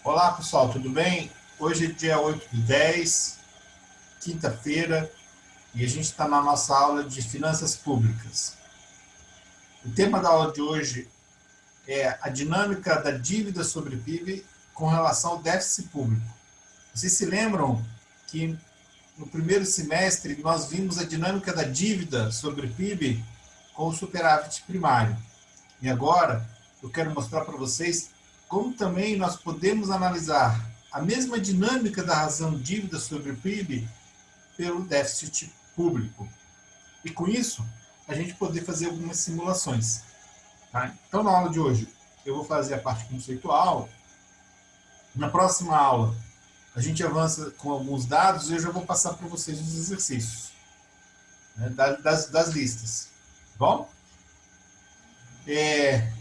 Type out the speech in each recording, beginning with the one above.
Olá pessoal, tudo bem? Hoje é dia 8/10, quinta-feira, e a gente está na nossa aula de finanças públicas. O tema da aula de hoje é a dinâmica da dívida sobre PIB com relação ao déficit público. Vocês se lembram que no primeiro semestre nós vimos a dinâmica da dívida sobre PIB com o superávit primário. E agora eu quero mostrar para vocês como também nós podemos analisar a mesma dinâmica da razão dívida sobre o PIB pelo déficit público. E com isso, a gente poder fazer algumas simulações. Tá? Então, na aula de hoje, eu vou fazer a parte conceitual. Na próxima aula, a gente avança com alguns dados e eu já vou passar para vocês os exercícios, né, das listas. Bom?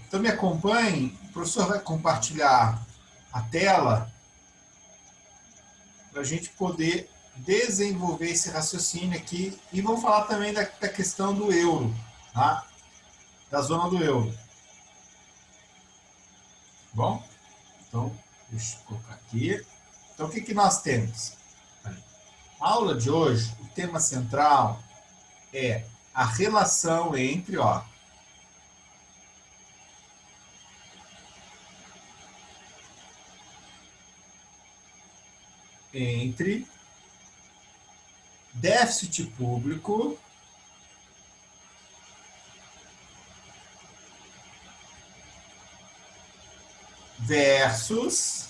Então, me acompanhem. O professor vai compartilhar a tela para a gente poder desenvolver esse raciocínio aqui e vamos falar também da questão do euro, tá? Da zona do euro. Bom, então, deixa eu colocar aqui. Então, o que nós temos? A aula de hoje, o tema central é a relação entre, entre déficit público versus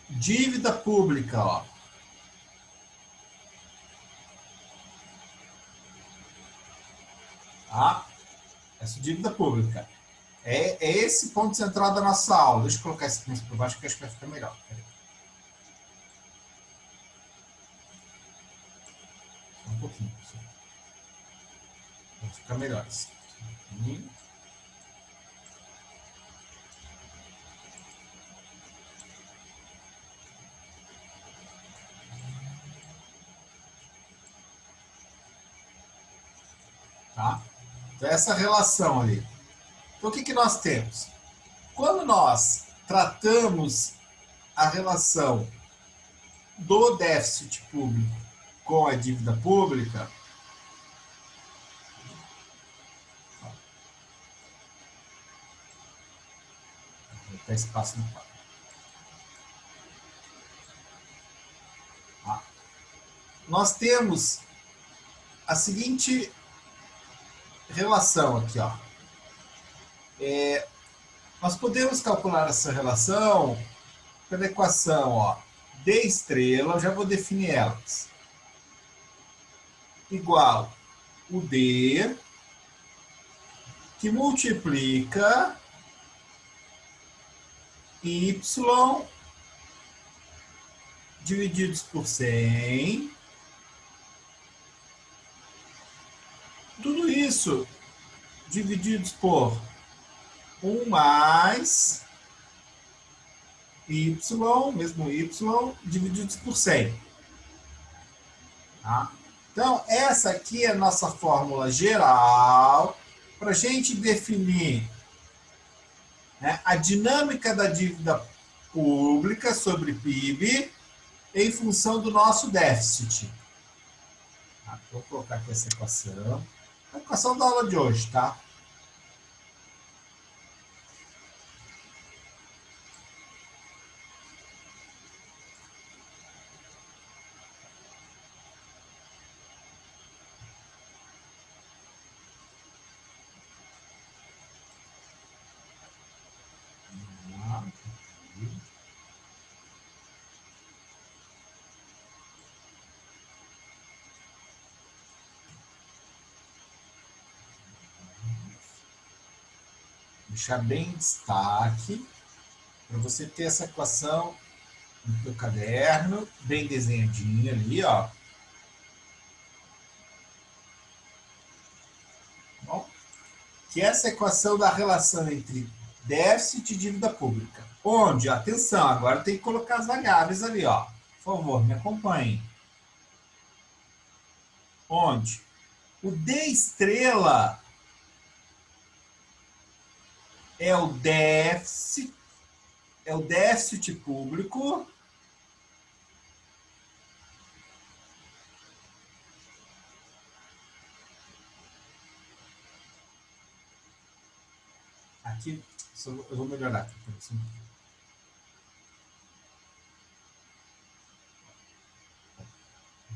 dívida pública, Tá? Essa dívida pública. É esse ponto central da nossa aula. Deixa eu colocar esse mais para baixo que acho que vai ficar melhor. Só um pouquinho. Vai ficar melhor assim. Tá? Então, essa relação ali. Então, o que nós temos? Quando nós tratamos a relação do déficit público com a dívida pública, vou ter espaço no quadro. Nós temos a seguinte relação aqui, nós podemos calcular essa relação pela equação, D estrela, eu já vou definir elas, igual o D, que multiplica Y divididos por 100. Tudo isso divididos por 1 mais Y, mesmo Y, divididos por 100. Tá? Então, essa aqui é a nossa fórmula geral para a gente definir, né, a dinâmica da dívida pública sobre PIB em função do nosso déficit. Tá? Vou colocar aqui essa equação. A equação da aula de hoje, tá? Deixar bem em destaque para você ter essa equação no seu caderno, bem desenhadinha ali, Bom, que é essa equação da relação entre déficit e dívida pública. Onde, atenção, agora tem que colocar as variáveis ali, Por favor, me acompanhem. Onde o D estrela é o déficit é o déficit público aqui, eu vou melhorar aqui.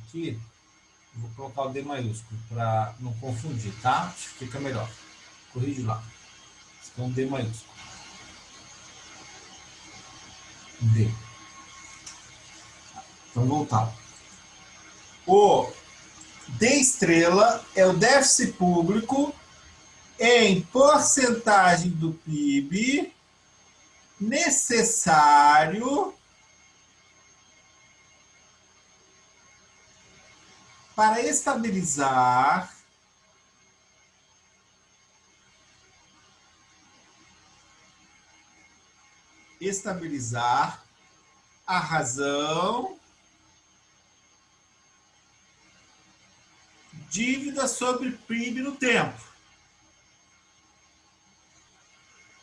Aqui, eu vou colocar o D maiúsculo para não confundir, tá? Acho que fica melhor. Corrige lá. Então, D maiúsculo. D. Então, voltar. O D estrela é o déficit público em porcentagem do PIB necessário para estabilizar a razão dívida sobre PIB no tempo.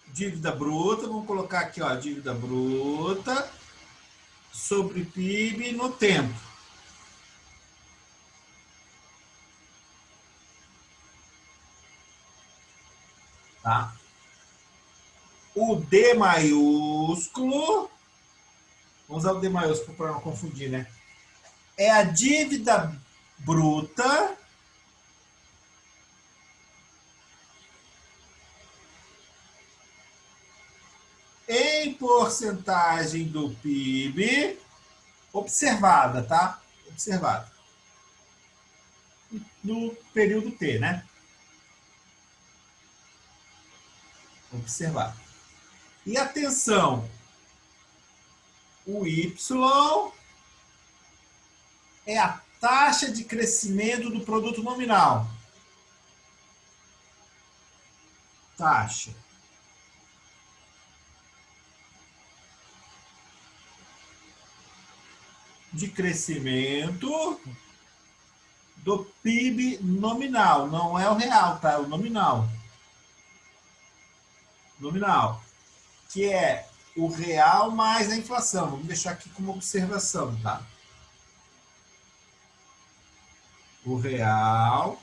Dívida bruta, vamos colocar aqui, ó, dívida bruta sobre PIB no tempo. Tá? O D maiúsculo, vamos usar o D maiúsculo para não confundir, né? É a dívida bruta em porcentagem do PIB observada, tá? Observada. No período T, né? Observada. E atenção, o Y é a taxa de crescimento do produto nominal. Taxa de crescimento do PIB nominal. Não é o real, tá? É o nominal. Nominal. Que é o real mais a inflação. Vamos deixar aqui como observação, tá? O real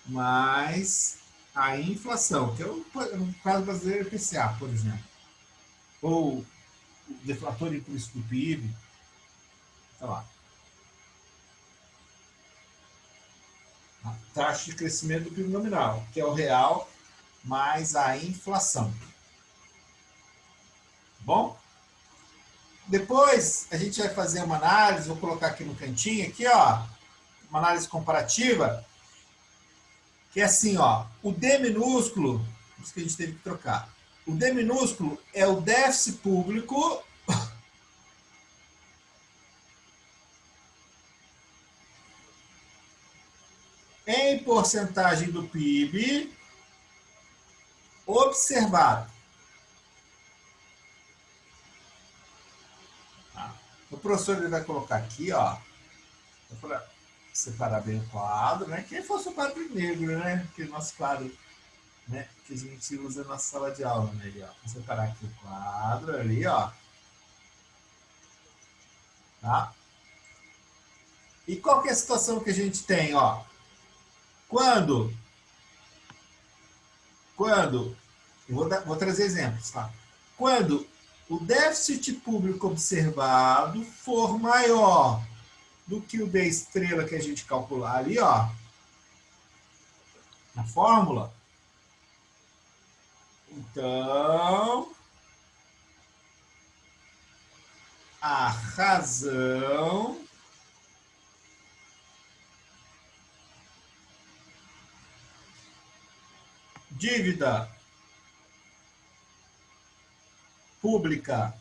mais a inflação, que é no caso brasileiro é IPCA, por exemplo. Ou o deflator implícito do PIB, tá lá. A taxa de crescimento do PIB nominal, que é o real mais a inflação. Bom? Depois a gente vai fazer uma análise, vou colocar aqui no cantinho, aqui, ó, uma análise comparativa, que é assim, ó, o D minúsculo, isso que a gente teve que trocar. O D minúsculo é o déficit público em porcentagem do PIB observado. Tá? O professor ele vai colocar aqui, ó, para separar bem o quadro, né? Quem fosse o quadro negro, né? Que é o nosso quadro, né? Que a gente usa na sala de aula, né? Ali, ó. Vou separar aqui o quadro ali, ó. Tá? E qual que é a situação que a gente tem, ó? Quando vou trazer exemplos, tá? Quando o déficit público observado for maior do que o D estrela que a gente calcular ali, ó, na fórmula, então a razão dívida pública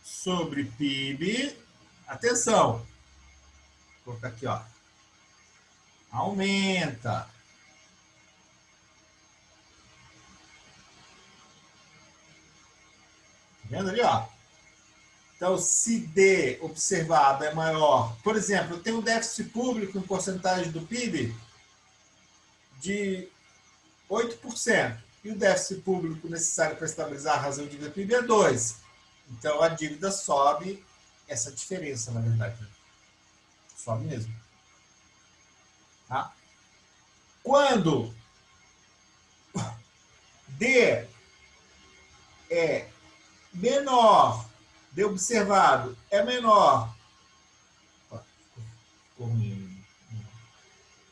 sobre PIB, atenção, vou colocar aqui, ó, aumenta. Tá vendo ali, ó? Então, se D observado é maior, por exemplo, eu tenho um déficit público em porcentagem do PIB de 8%, e o déficit público necessário para estabilizar a razão de dívida PIB é 2%. Então, a dívida sobe, essa diferença, na verdade. Sobe mesmo. Tá? Quando D é menor, D observado é menor.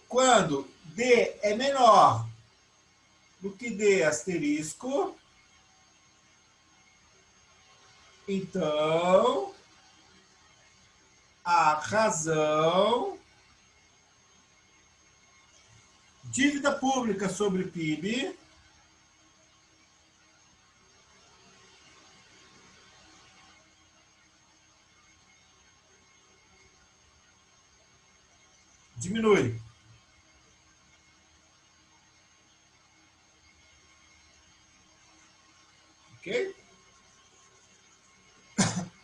Quando D é menor do que D asterisco, então a razão dívida pública sobre PIB diminui. Ok?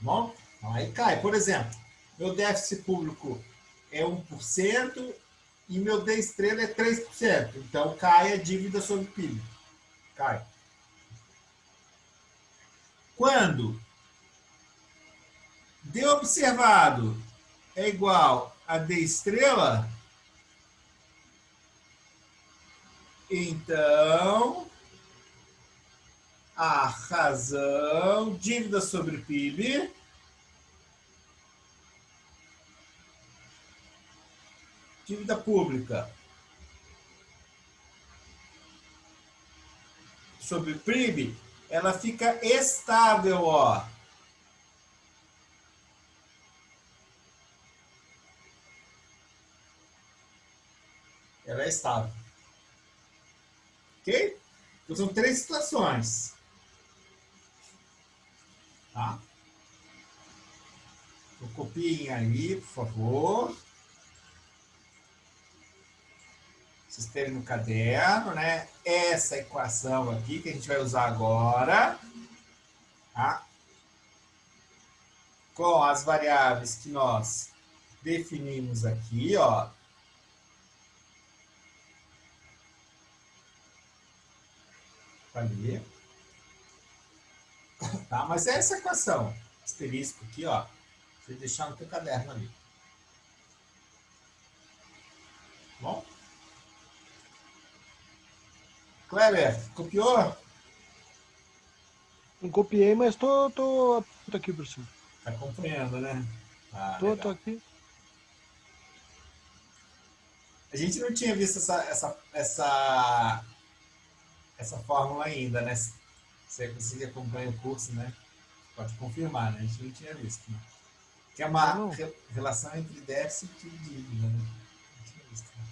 Bom, aí cai. Por exemplo, meu déficit público é 1% e meu D estrela é 3%. Então cai a dívida sobre PIB. Cai. Quando D observado é igual a D estrela, então a razão dívida sobre PIB dívida pública sobre PIB, ela fica estável, ó. Ela é estável. Ok? Então são 3 situações. Tá? Então, copiem aí, por favor. Vocês terem no caderno, né? Essa equação aqui que a gente vai usar agora. Tá? Com as variáveis que nós definimos aqui, ó. Ali. Tá? Mas é essa equação. Asterisco aqui, ó. Você deixar no teu caderno ali. Bom? Kleber, copiou? Não copiei, mas tô aqui, professor. Tá acompanhando, né? Ah, Tô legal. aqui. A gente não tinha visto essa fórmula ainda, né? Você que acompanha o curso, né? Pode confirmar, né? A gente não tinha visto, né? Que é Ainda uma não. relação entre déficit e dívida, né? Não tinha visto, né?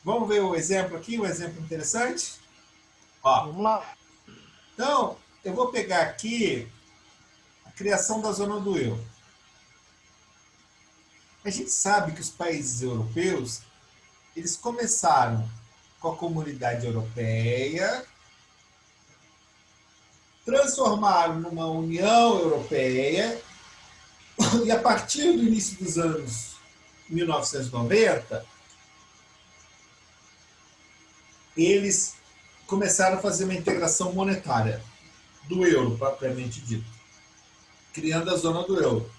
Vamos ver o exemplo aqui, um exemplo interessante? Ó, Vamos lá. então, eu vou pegar aqui a criação da zona do euro. A gente sabe que os países europeus, eles começaram com a comunidade europeia, transformaram numa União Europeia e a partir do início dos anos 1990, eles começaram a fazer uma integração monetária do euro, propriamente dito, criando a zona do euro.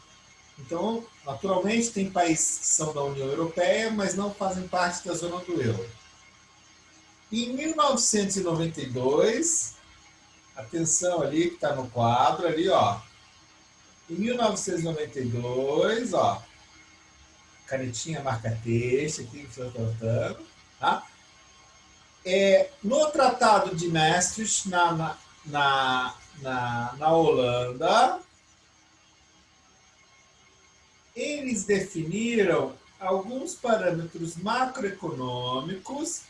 Então, naturalmente, tem países que são da União Europeia, mas não fazem parte da zona do euro. Em 1992, atenção ali que está no quadro ali, ó. Em 1992, ó, canetinha marca-texto aqui que estou colocando, tá? No Tratado de Maastricht, na Holanda, eles definiram alguns parâmetros macroeconômicos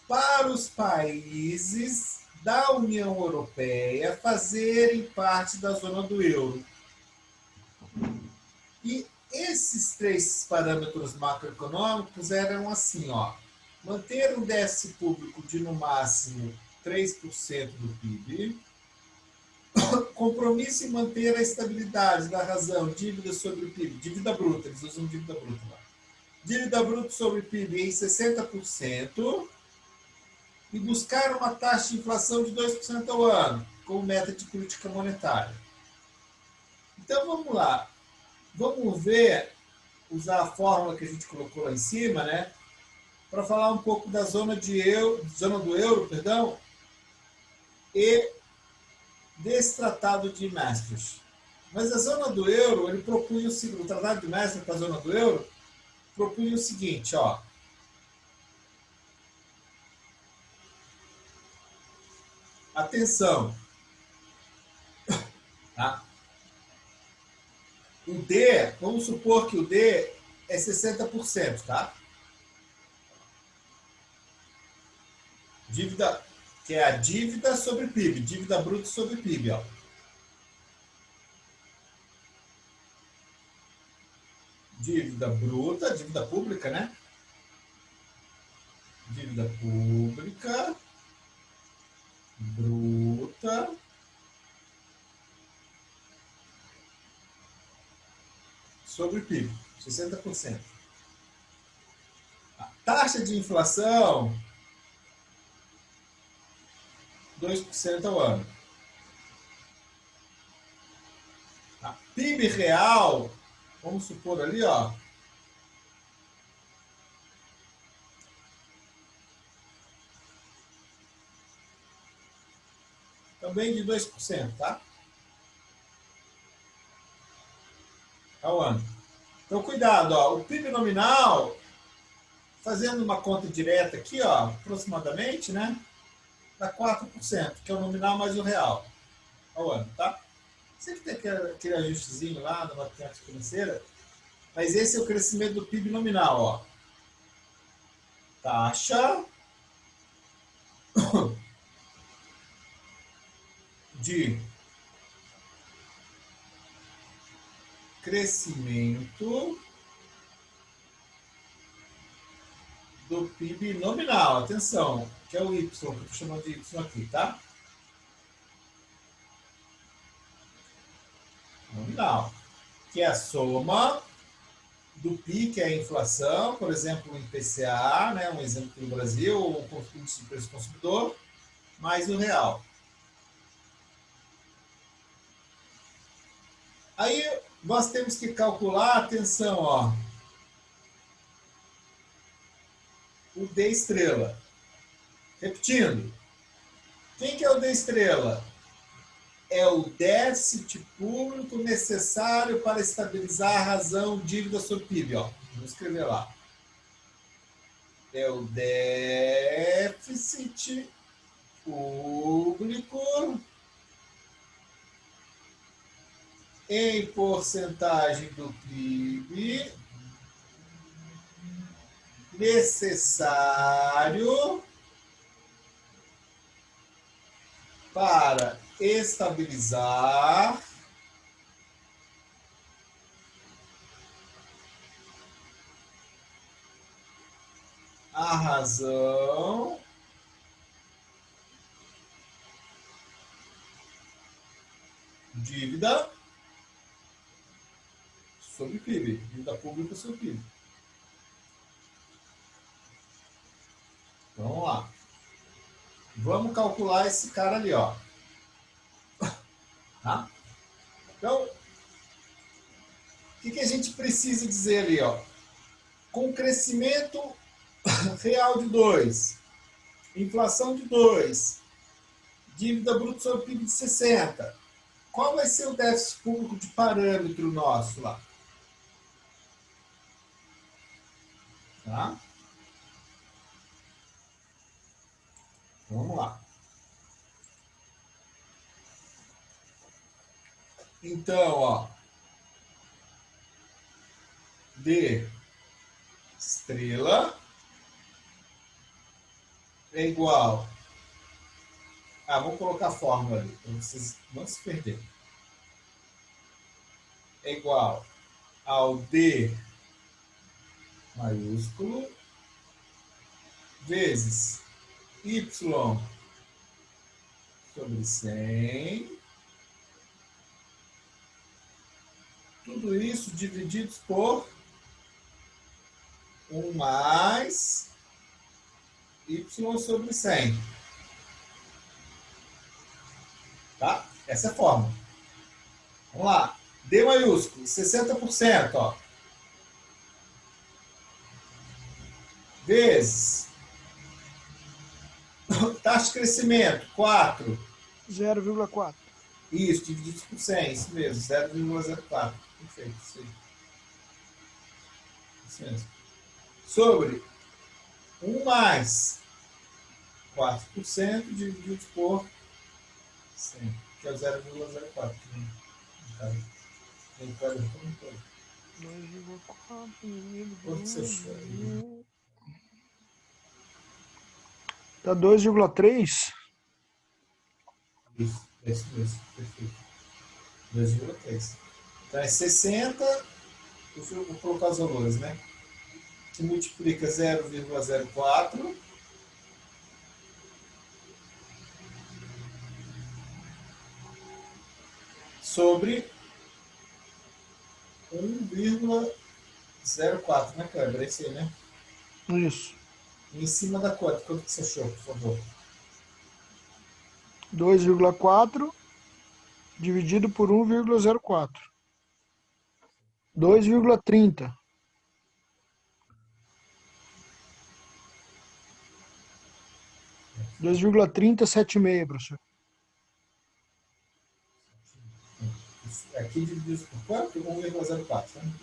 para os países da União Europeia fazerem parte da zona do euro. E esses 3 parâmetros macroeconômicos eram assim, ó. Manter um déficit público de no máximo 3% do PIB, Compromisso em manter a estabilidade da razão, dívida sobre o PIB, dívida bruta, eles usam dívida bruta lá. Dívida bruta sobre o PIB em 60% e buscar uma taxa de inflação de 2% ao ano, como meta de política monetária. Então vamos lá, vamos ver, usar a fórmula que a gente colocou lá em cima, né, para falar um pouco da zona do euro, e desse tratado de Maastricht. Mas a zona do euro, ele propunha o tratado de Maastricht para a zona do euro, propunha o seguinte, ó. Atenção. Tá? O D, vamos supor que o D é 60%, tá? Dívida, que é a dívida sobre PIB, dívida bruta sobre PIB, ó. Dívida bruta, dívida pública, né? Dívida pública, bruta, sobre PIB, 60%. A taxa de inflação, 2% ao ano. A PIB real, vamos supor ali, ó, também de 2%, tá? Ao ano. Então, cuidado, ó, o PIB nominal, fazendo uma conta direta aqui, ó, aproximadamente, né, dá 4%, que é o nominal mais o real, ao ano, tá? Sempre tem aquele ajustezinho lá na matemática financeira, mas esse é o crescimento do PIB nominal, ó. Taxa de crescimento do PIB nominal, atenção, que é o Y, que eu estou chamando de Y aqui, tá? Nominal, que é a soma do PI, que é a inflação, por exemplo, o IPCA, né, um exemplo no Brasil, o índice de preço consumidor, mais o real. Aí nós temos que calcular, atenção, ó, o D estrela. Repetindo, quem que é o D estrela? É o déficit público necessário para estabilizar a razão dívida sobre PIB. Ó. Vou escrever lá. É o déficit público em porcentagem do PIB necessário para estabilizar a razão dívida sobre PIB, dívida pública sobre PIB. Então, vamos lá. Vamos calcular esse cara ali, ó. Tá? Então, o que a gente precisa dizer ali, ó? Com crescimento real de 2, inflação de 2, dívida bruta sobre PIB de 60, qual vai ser o déficit público de parâmetro nosso lá? Tá? Vamos lá. Então, ó, D estrela é igual. Vamos colocar a fórmula ali, para vocês não se perderem. É igual ao D maiúsculo vezes Y sobre 100 Tudo isso divididos por 1 mais y sobre 100. Tá? Essa é a fórmula. Vamos lá. D maiúsculo, 60%, ó. Vezes taxa de crescimento, 4. 0,4. Isso, dividido por 100, isso mesmo, 0,04. Perfeito, isso aí. Isso mesmo. Sobre 1 mais 4% dividido por 100, que é o 0,04. Tem cada um todo. 2,4 dividido por Quanto você achou aí? 1. Tá 2,3. Isso, é isso mesmo, perfeito. 2,3. Então é 60, eu vou colocar os valores, né? Que multiplica 0,04 sobre 1,04, né, Kleber? É isso aí, né? Isso. E em cima da conta, quanto que você achou, por favor? 2,4 dividido por 1,04. 2,30. 2,376, professor. Aqui dividido por quanto? 1,04, né?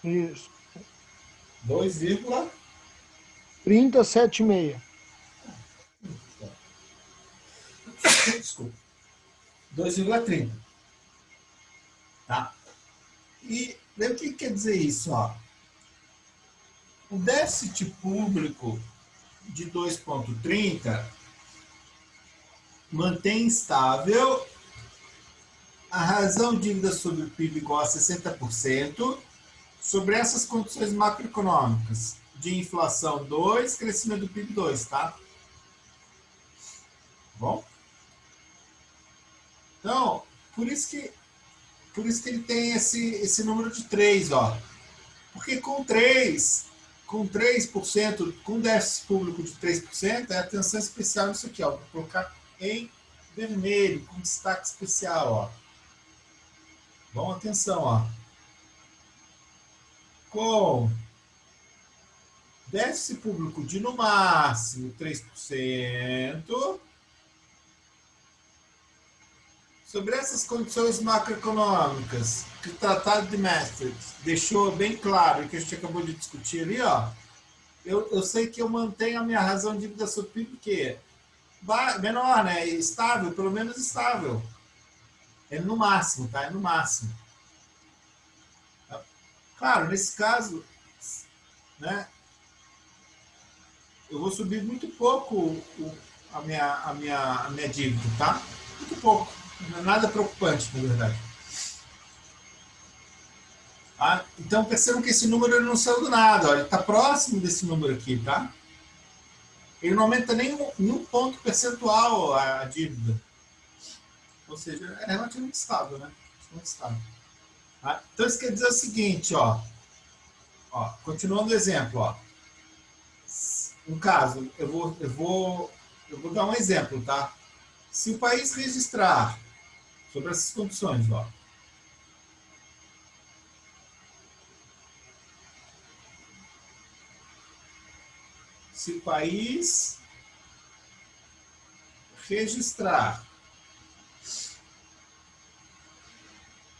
Isso. 2,30. 376. Desculpa. 2,30. Tá? E o que quer dizer isso? Ó? O déficit público de 2,30 mantém estável a razão dívida sobre o PIB igual a 60% sobre essas condições macroeconômicas de inflação 2, crescimento do PIB 2, tá? Bom? Então, por isso que ele tem esse número de 3, ó. Porque com 3%, com déficit público de 3%, é atenção especial nisso aqui, ó. Vou colocar em vermelho, com destaque especial, ó. Bom, atenção, ó. Com déficit público de no máximo 3%, sobre essas condições macroeconômicas que o Tratado de Maastricht deixou bem claro, que a gente acabou de discutir ali, ó, eu sei que eu mantenho a minha razão de dívida sobre PIB, que é menor, né? Estável, pelo menos estável. É no máximo, tá? É no máximo. Claro, nesse caso, né, eu vou subir muito pouco a minha dívida, tá? Muito pouco. Não é nada preocupante, na verdade. Ah, então percebam que esse número não saiu do nada, ó, ele está próximo desse número aqui, tá? Ele não aumenta nem um ponto percentual a dívida. Ou seja, é relativamente estável, né? Relativamente estável. Ah, então isso quer dizer o seguinte, continuando o exemplo, ó. Um caso, eu vou dar um exemplo, tá? Se o país registrar sobre essas condições, ó, se o país registrar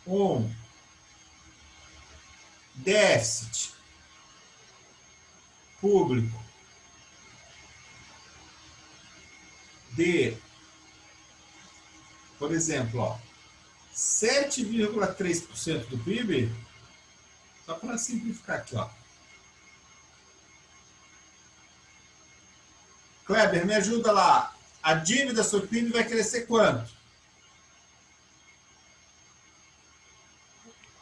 um déficit público de, por exemplo, ó, 7,3% do PIB, só para simplificar aqui, ó. Kleber, me ajuda lá. A dívida sobre o PIB vai crescer quanto?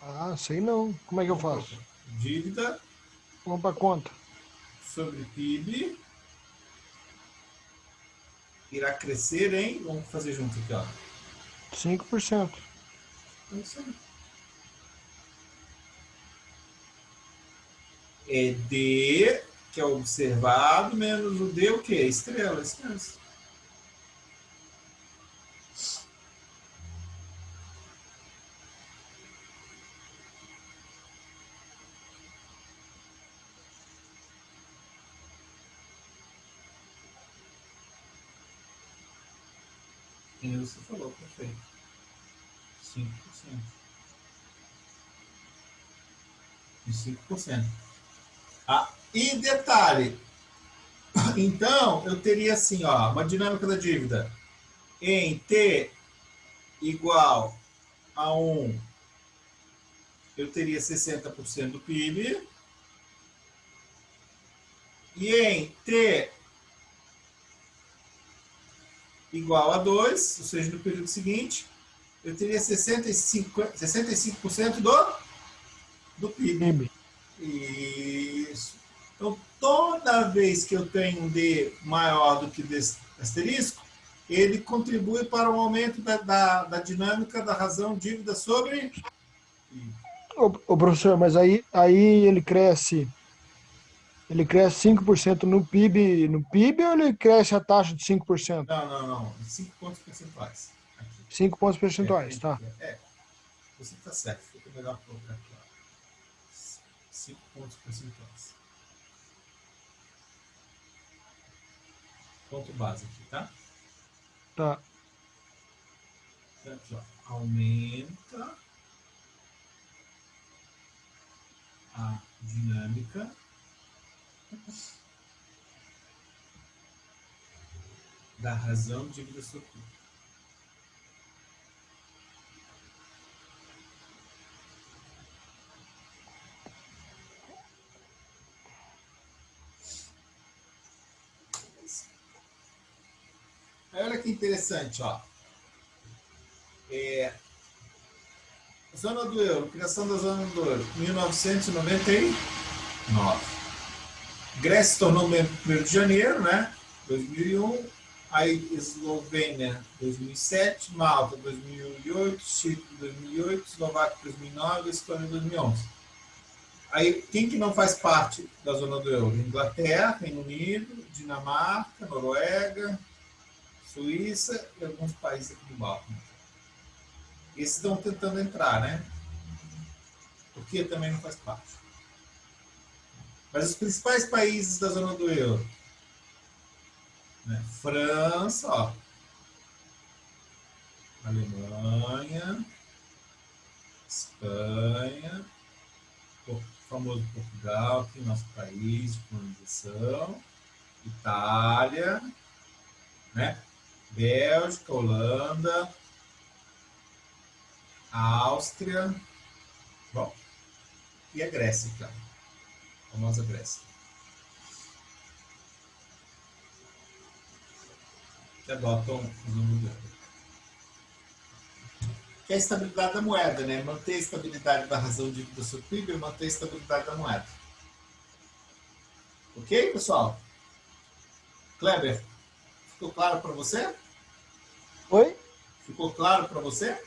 Ah, sei não. Como é que eu faço? Dívida Vamos para conta. sobre PIB irá crescer em... Vamos fazer junto aqui, ó. 5%. É isso aí. é D, que é o observado, menos o D, o quê? Estrela, isso mesmo. E você falou, perfeito. 5%. E 5%. Ah, e detalhe, então eu teria assim, ó, uma dinâmica da dívida em T igual a 1, eu teria 60% do PIB, e em T igual a 2, ou seja, no período seguinte, eu teria 65% do PIB. PIB. Isso. Então, toda vez que eu tenho um D maior do que desse asterisco, ele contribui para o aumento da dinâmica da razão dívida sobre PIB. Ô, professor, mas aí ele cresce 5% no PIB ou ele cresce a taxa de 5%? Não. 5 pontos percentuais. Aqui. 5 pontos percentuais, Tem tá. que você está certo. Fica melhor colocar aqui. 5 pontos percentuais. Ponto base aqui, tá? Tá. Então, aqui, ó, aumenta a dinâmica da razão dívida sobre PIB. Olha que interessante, ó. Zona do euro, criação da zona do euro, 1999. Grécia se tornou membro 1º de janeiro, né? 2001. Aí Eslovênia, 2007. Malta, 2008. Chipre, 2008. Eslováquia, 2009. Estônia, 2011. Aí, quem que não faz parte da zona do euro? Inglaterra, Reino Unido, Dinamarca, Noruega, Suíça e alguns países aqui do Balcão. Esses estão tentando entrar, né? Turquia também não faz parte. Mas os principais países da zona do euro, né? França, ó, Alemanha, Espanha, o famoso Portugal, aqui nosso país de colonização, Itália, né? Bélgica, Holanda, Áustria, bom, e a Grécia, então, a famosa Grécia. Que adotam o zona do euro. Que é a estabilidade da moeda, né? Manter a estabilidade da razão dívida sobre PIB e manter a estabilidade da moeda. Ok, pessoal? Kleber, ficou claro para você? Oi? Ficou claro para você?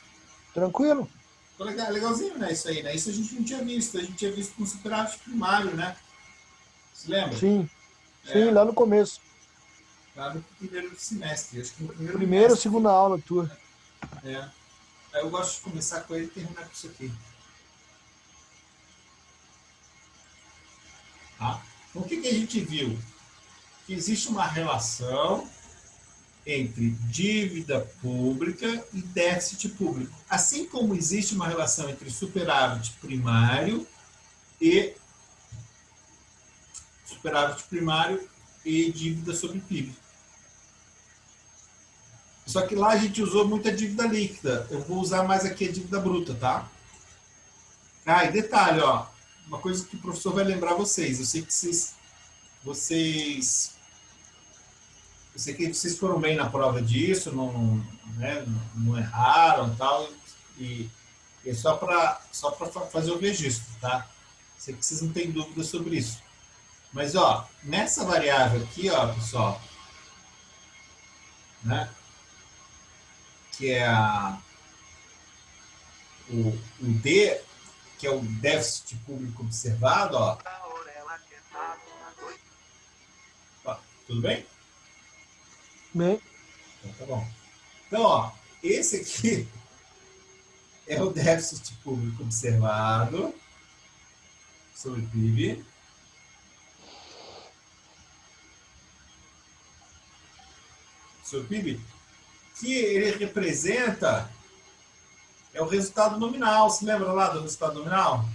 Tranquilo? Ficou legalzinho, né? Isso aí, né? Isso a gente não tinha visto. A gente tinha visto com superávit primário, né? Se lembra? Sim. Sim, É, lá no começo. lá no primeiro semestre. Acho que no primeiro Primeira ou bimestre. segunda aula tua. É. Aí eu gosto de começar com ele e terminar com isso aqui. Tá? Então, o que a gente viu? Que existe uma relação entre dívida pública e déficit público. Assim como existe uma relação entre superávit primário e dívida sobre PIB. Só que lá a gente usou muita dívida líquida. Eu vou usar mais aqui a dívida bruta, tá? Ah, e detalhe, ó, uma coisa que o professor vai lembrar vocês. Eu sei que eu sei que vocês foram bem na prova disso, né, não erraram, tal, e é só para fazer o registro, tá? Sei que vocês não têm dúvida sobre isso. Mas, ó, nessa variável aqui, ó, pessoal, né, que é o D, que é o déficit público observado, ó, Tudo bem? Bem, Então tá bom. Então, ó, esse aqui é o déficit público observado sobre o PIB. Sobre o PIB, que ele representa é o resultado nominal. Se lembra lá do resultado nominal?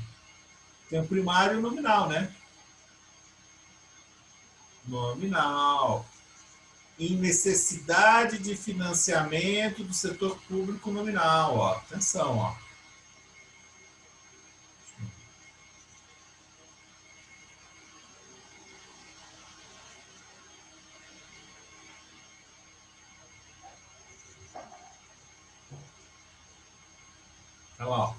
Tem o primário e o nominal, né? Nominal. Em necessidade de financiamento do setor público nominal. Ó. Atenção, ó. Olha lá, ó.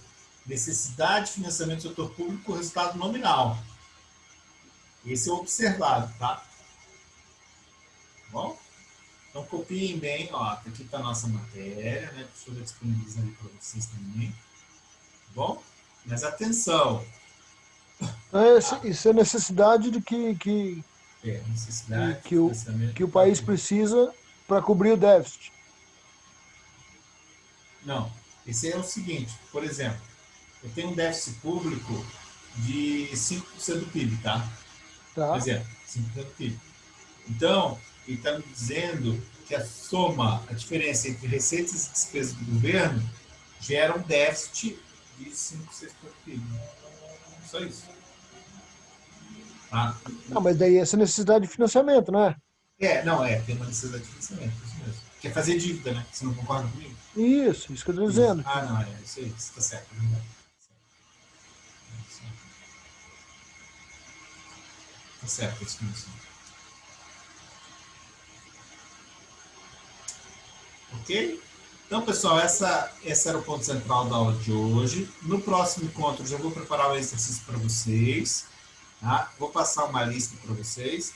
Necessidade de financiamento do setor público, resultado nominal. Esse é o observado, tá? Bom? Então copiem bem, ó. Aqui está a nossa matéria, né? Deixa eu disponibilizar ali para vocês também. Bom? Mas atenção. isso é necessidade de Necessidade de que financiamento que o do setor país público. precisa para cobrir o déficit. Não. Esse é o seguinte, por exemplo, eu tenho um déficit público de 5% do PIB, tá? Por Tá? exemplo, 5% do PIB. Então, ele está me dizendo que a soma, a diferença entre receitas e despesas do governo gera um déficit de 5% do PIB. Só isso. Tá? Não, mas daí essa necessidade de financiamento, não é? Tem uma necessidade de financiamento, isso mesmo. Quer fazer dívida, né? Você não concorda comigo? Isso que eu estou Isso. dizendo. Ah, não, isso aí, isso está certo. É verdade. Tá certo, isso mesmo. Ok? Então, pessoal, essa era o ponto central da aula de hoje. No próximo encontro, eu já vou preparar o exercício para vocês. Tá? Vou passar uma lista para vocês.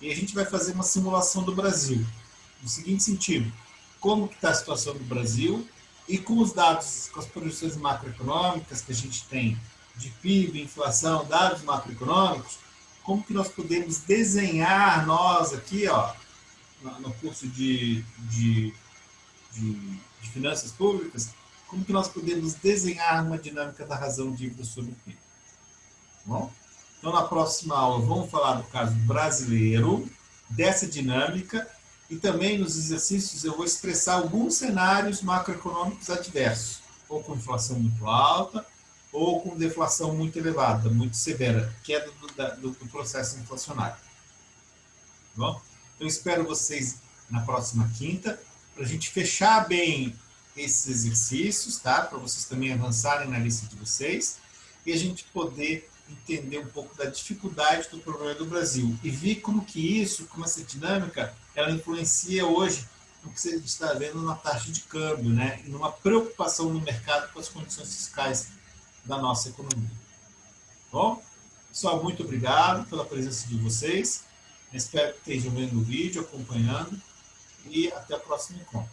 E a gente vai fazer uma simulação do Brasil. No seguinte sentido, como que está a situação do Brasil e com os dados, com as projeções macroeconômicas que a gente tem de PIB, inflação, dados macroeconômicos, como que nós podemos desenhar nós aqui, ó, no curso de finanças públicas, como que nós podemos desenhar uma dinâmica da razão dívida sobre o PIB. Bom? Então, na próxima aula, vamos falar do caso brasileiro, dessa dinâmica, e também nos exercícios eu vou expressar alguns cenários macroeconômicos adversos, ou com inflação muito alta, ou com deflação muito elevada, muito severa, queda do processo inflacionário. Bom? Então, espero vocês na próxima quinta, para a gente fechar bem esses exercícios, tá? Para vocês também avançarem na lista de vocês, e a gente poder entender um pouco da dificuldade do problema do Brasil e ver como que isso, como essa dinâmica, ela influencia hoje no que você está vendo na taxa de câmbio, né? E numa preocupação no mercado com as condições fiscais da nossa economia. Bom, pessoal, muito obrigado pela presença de vocês. Espero que estejam vendo o vídeo, acompanhando, e até o próximo encontro.